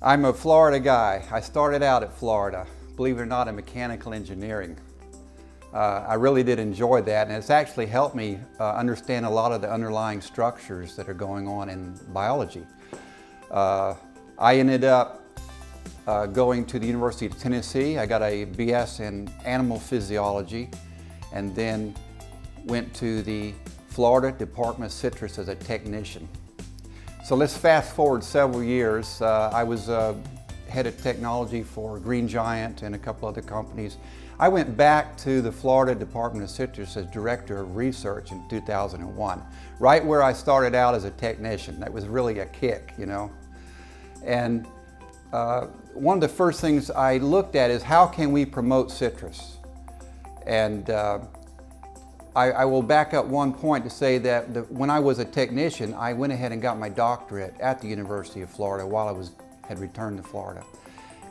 I'm a Florida guy. I started out at Florida, believe it or not, in mechanical engineering. I really did enjoy that, and it's actually helped me understand a lot of the underlying structures that are going on in biology. I ended up going to the University of Tennessee. I got a BS in animal physiology, and then went to the Florida Department of Citrus as a technician. So let's fast forward several years. I was head of technology for Green Giant and a couple other companies. I went back to the Florida Department of Citrus as Director of Research in 2001, right where I started out as a technician. That was really a kick, you know. And one of the first things I looked at is how can we promote citrus? And I will back up one point to say that when I was a technician, I went ahead and got my doctorate at the University of Florida while I had returned to Florida.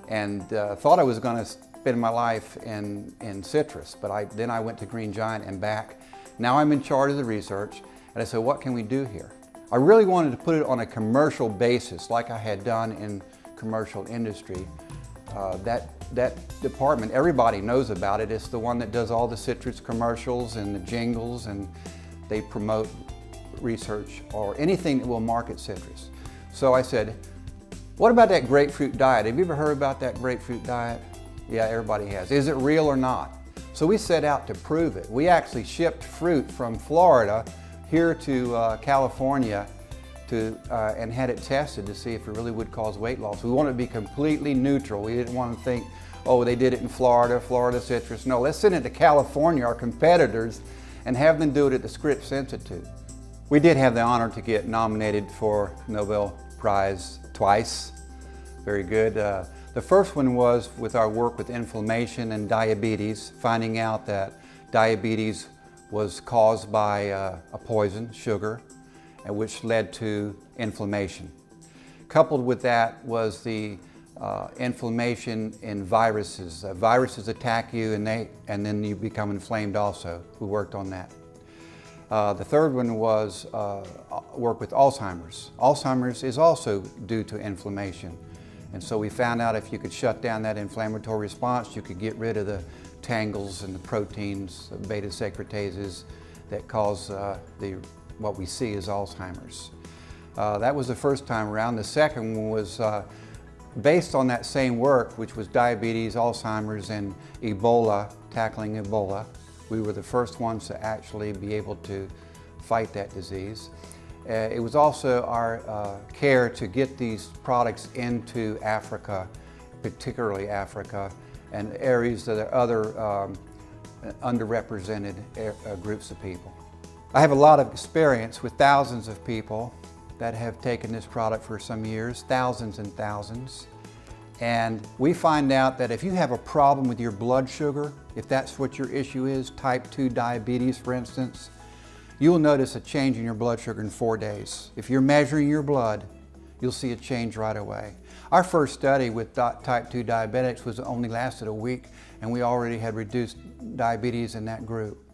And thought I was going to spend my life in citrus, but then I went to Green Giant and back. Now I'm in charge of the research, and I said, what can we do here? I really wanted to put it on a commercial basis like I had done in commercial industry. That department, everybody knows about it. It's the one that does all the citrus commercials and the jingles, and they promote research or anything that will market citrus. So I said, what about that grapefruit diet? Have you ever heard about that grapefruit diet? Yeah, everybody has. Is it real or not? So we set out to prove it. We actually shipped fruit from Florida here to California and had it tested to see if it really would cause weight loss. We wanted to be completely neutral. We didn't want to think, oh, they did it in Florida citrus. No, let's send it to California, our competitors, and have them do it at the Scripps Institute. We did have the honor to get nominated for Nobel Prize twice. Very good. The first one was with our work with inflammation and diabetes, finding out that diabetes was caused by a poison, sugar, which led to inflammation. Coupled with that was the inflammation in viruses. Viruses attack you and then you become inflamed also. We worked on that. The third one was work with Alzheimer's. Alzheimer's is also due to inflammation. And so we found out if you could shut down that inflammatory response, you could get rid of the tangles and the proteins, the beta secretases that cause what we see as Alzheimer's. That was the first time around. The second one was based on that same work, which was diabetes, Alzheimer's, and Ebola, tackling Ebola. We were the first ones to actually be able to fight that disease. It was also our care to get these products into Africa, particularly Africa, and areas that are other underrepresented groups of people. I have a lot of experience with thousands of people that have taken this product for some years, thousands and thousands. And we find out that if you have a problem with your blood sugar, if that's what your issue is, type 2 diabetes for instance, you will notice a change in your blood sugar in 4 days. If you're measuring your blood, you'll see a change right away. Our first study with type 2 diabetics only lasted a week, and we already had reduced diabetes in that group.